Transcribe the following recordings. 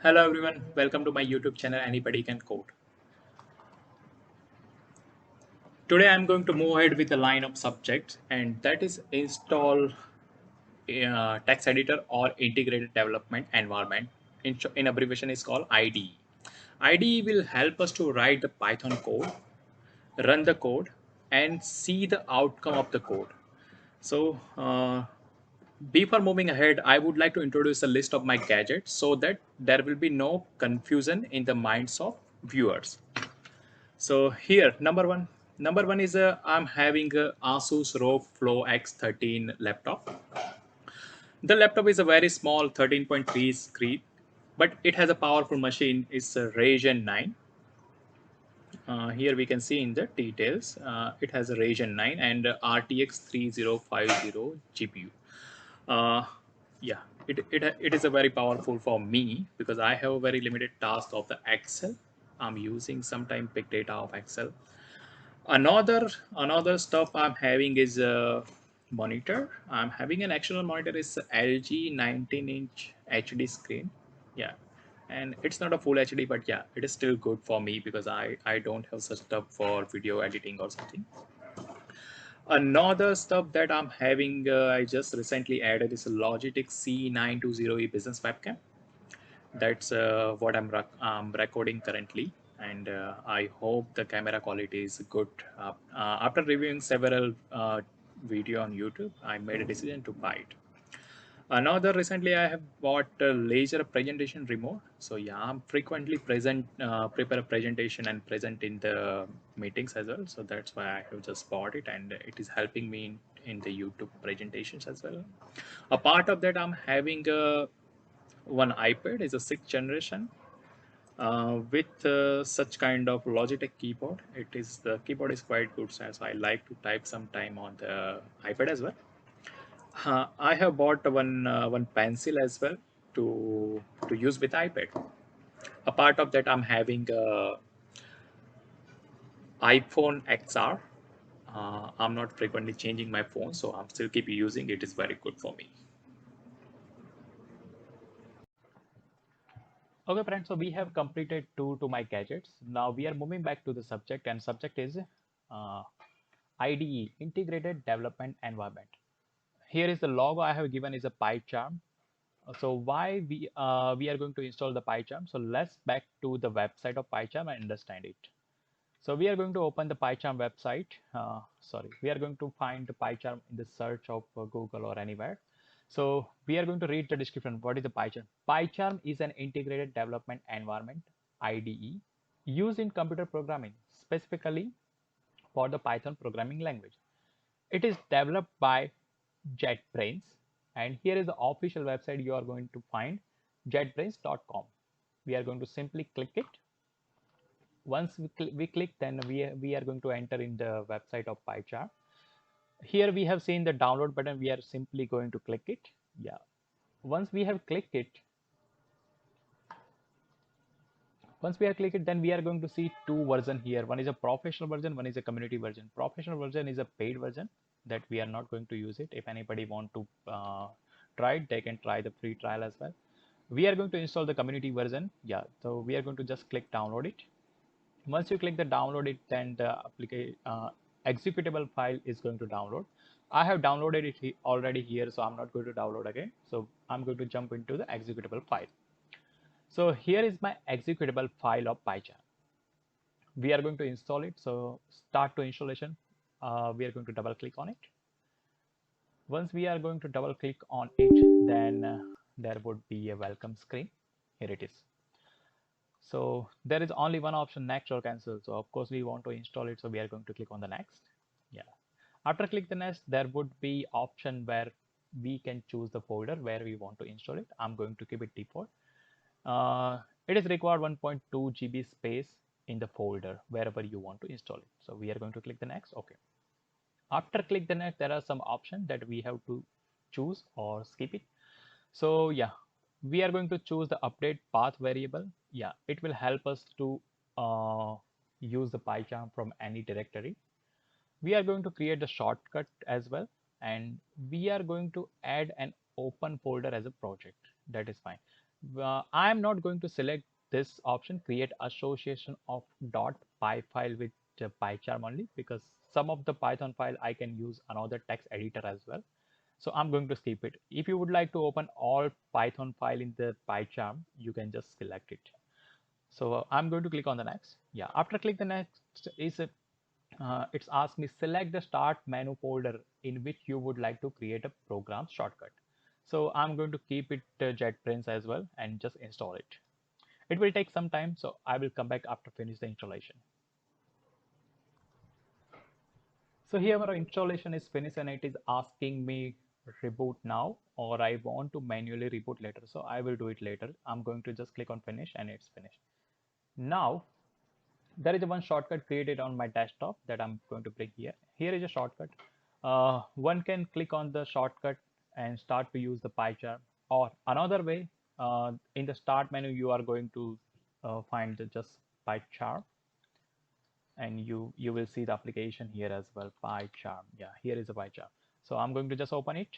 Hello everyone, welcome to my YouTube channel Anybody Can Code. Today I'm going to move ahead with a line of subjects, and that is install text editor or integrated development environment. In abbreviation is called IDE. IDE will help us to write the Python code, run the code, and see the outcome of the code. So before moving ahead, I would like to introduce a list of my gadgets so that there will be no confusion in the minds of viewers. So here, number one is I'm having a Asus ROG Flow X13 laptop. The laptop is a very small 13.3 screen, but it has a powerful machine. It's a Ryzen 9. Here we can see in the details, it has a Ryzen 9 and RTX 3050 GPU. Uh, yeah, it is a very powerful for me because I have a very limited task of the Excel. I'm using sometime big data of Excel. Another stuff I'm having is a monitor. I'm having an external monitor is LG 19-inch HD screen. Yeah, and it's not a full HD, but yeah, it is still good for me because I don't have such stuff for video editing or something. Another stuff that I'm having, I just recently added is a Logitech C920E business webcam. That's what I'm recording currently, and I hope the camera quality is good. After reviewing several video on YouTube, I made a decision to buy it. Another recently, I have bought a laser presentation remote. So yeah, I'm frequently prepare a presentation and present in the meetings as well. So that's why I have just bought it, and it is helping me in the YouTube presentations as well. A part of that, I'm having one iPad is a sixth generation with such kind of Logitech keyboard. The keyboard is quite good, so I like to type some time on the iPad as well. I have bought one pencil as well to use with iPad. A part of that, I'm having iPhone XR. I'm not frequently changing my phone, so I'm still keep using it. Is very good for me. Okay, friends, so we have completed two to my gadgets. Now we are moving back to the subject, and subject is uh, IDE, Integrated Development Environment. Here is the logo I have given is a PyCharm. So why we are going to install the PyCharm? So let's back to the website of PyCharm and understand it. So we are going to open the PyCharm website. We are going to find the PyCharm in the search of Google or anywhere. So we are going to read the description. What is the PyCharm? PyCharm is an integrated development environment, IDE, used in computer programming, specifically for the Python programming language. It is developed by JetBrains, and here is the official website you are going to find, jetbrains.com. We are going to simply click it. Once we click, then we are going to enter in the website of PyCharm. Here we have seen the download button. We are simply going to click it. Yeah. Once we have clicked it, then we are going to see two versions here. One is a professional version, one is a community version. Professional version is a paid version that we are not going to use it. If anybody want to try it, they can try the free trial as well. We are going to install the community version. Yeah, so we are going to just click download it. Once you click the download it, then the executable file is going to download. I have downloaded it already here, so I'm not going to download again. So I'm going to jump into the executable file. So here is my executable file of PyCharm. We are going to install it. So start to installation. We are going to double click on it. Once we are going to double click on it, then there would be a welcome screen. Here it is. So there is only one option, next or cancel. So of course we want to install it. So we are going to click on the next. Yeah. After click the next, there would be option where we can choose the folder where we want to install it. I'm going to keep it default. It is required 1.2 GB space in the folder wherever you want to install it. So we are going to click the next. Okay. After click the next, there are some options that we have to choose or skip it. So yeah, we are going to choose the update path variable. Yeah, it will help us to use the PyCharm from any directory. We are going to create the shortcut as well, and we are going to add an open folder as a project. That is fine. I'm not going to select this option, create association of .py file with PyCharm only, because some of the Python file I can use another text editor as well. So I'm going to skip it. If you would like to open all Python file in the PyCharm, you can just select it. So I'm going to click on the next. Yeah, after click the next is it's asked me select the start menu folder in which you would like to create a program shortcut. So I'm going to keep it JetBrains as well and just install it. It will take some time, so I will come back after finish the installation. So here our installation is finished and it is asking me reboot now, or I want to manually reboot later. So I will do it later. I'm going to just click on finish and it's finished. Now there is one shortcut created on my desktop that I'm going to bring here. Here is a shortcut. One can click on the shortcut and start to use the PyCharm, or another way, in the start menu you are going to find the just PyCharm, and you will see the application here as well, PyCharm. Yeah, here is a PyCharm. So I'm going to just open it.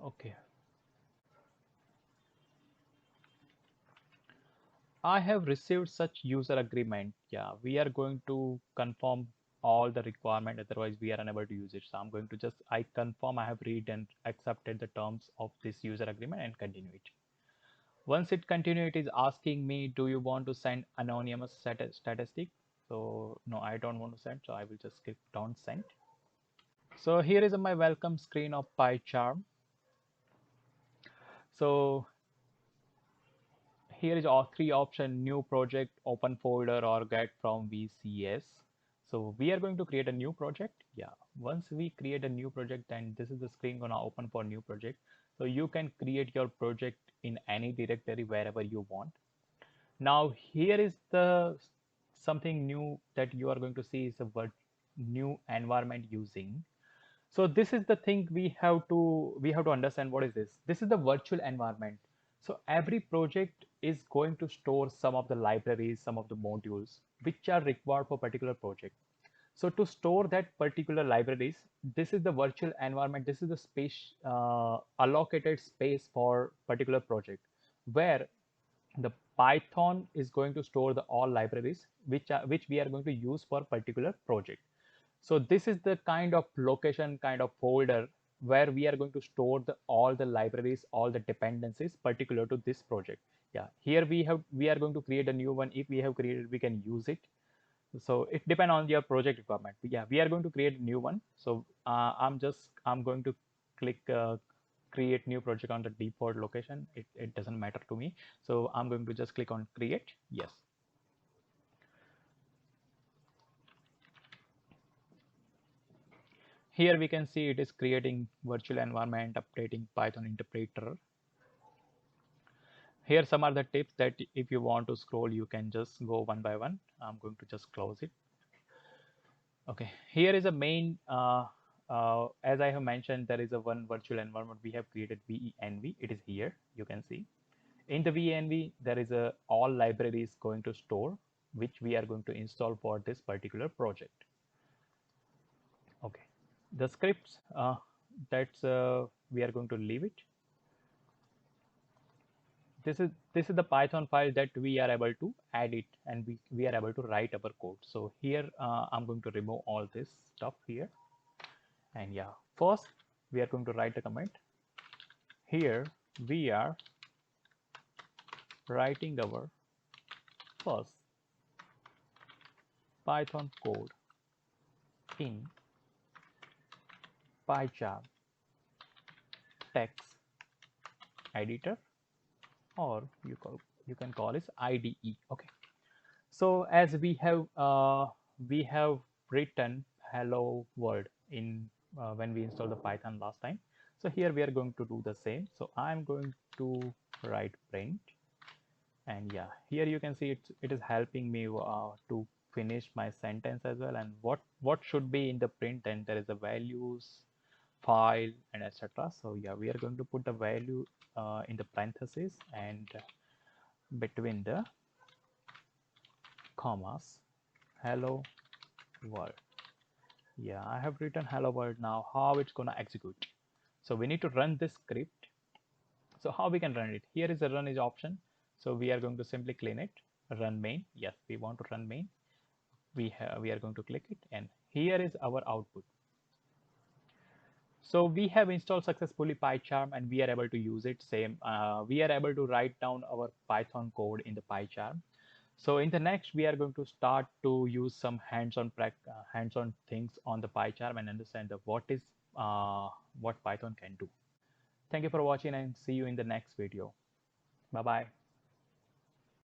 Okay, I have received such user agreement. Yeah, we are going to confirm all the requirement, otherwise we are unable to use it. So I'm going to just, I confirm I have read and accepted the terms of this user agreement and continue it. Once it continue, it is asking me, do you want to send anonymous statistic? So no, I don't want to send, so I will just click don't send. So here is my welcome screen of PyCharm. So here is all three option: new project, open folder, or get from VCS. So we are going to create a new project. Yeah, once we create a new project, then this is the screen gonna open for new project. So you can create your project in any directory wherever you want. Now here is the something new that you are going to see is a new environment using. So this is the thing we have to understand. What is this? This is the virtual environment. So every project is going to store some of the libraries, some of the modules which are required for particular project. So to store that particular libraries, this is the virtual environment. This is the space, allocated space for particular project, where the Python is going to store the all libraries which we are going to use for particular project. So this is the kind of location, kind of folder where we are going to store all the libraries, all the dependencies particular to this project. Yeah, here we are going to create a new one. If we have created, we can use it. So it depends on your project requirement. But yeah, we are going to create a new one. So I'm going to click create new project on the default location. It doesn't matter to me. So I'm going to just click on create. Yes. Here we can see it is creating virtual environment, updating Python interpreter. Here some are the tips that if you want to scroll, you can just go one by one. I'm going to just close it. Okay, here is a main, as I have mentioned, there is a one virtual environment we have created, venv. It is here, you can see. In the venv, there is a all libraries going to store, which we are going to install for this particular project. Okay, the scripts, that's we are going to leave it. This is the Python file that we are able to add it, and we are able to write our code. So here I'm going to remove all this stuff here, and yeah, first we are going to write a comment. Here we are writing our first Python code in PyCharm text editor, or you can call it IDE. Okay. So as we have written hello world in when we installed the Python last time. So here we are going to do the same. So I'm going to write print, and yeah, here you can see it is helping me to finish my sentence as well. And what should be in the print, then there is the values, file, and etc. So yeah, we are going to put the value in the parentheses and between the commas, hello world. Yeah, I have written hello world. Now how it's gonna execute? So we need to run this script. So how we can run it? Here is a run is option. So we are going to simply clean it, run main. Yes, we want to run main. We are going to click it, and here is our output. So we have installed successfully PyCharm, and we are able to use it. Same, we are able to write down our Python code in the PyCharm. So in the next, we are going to start to use some hands-on things on the PyCharm and understand what Python can do. Thank you for watching, and see you in the next video. Bye bye.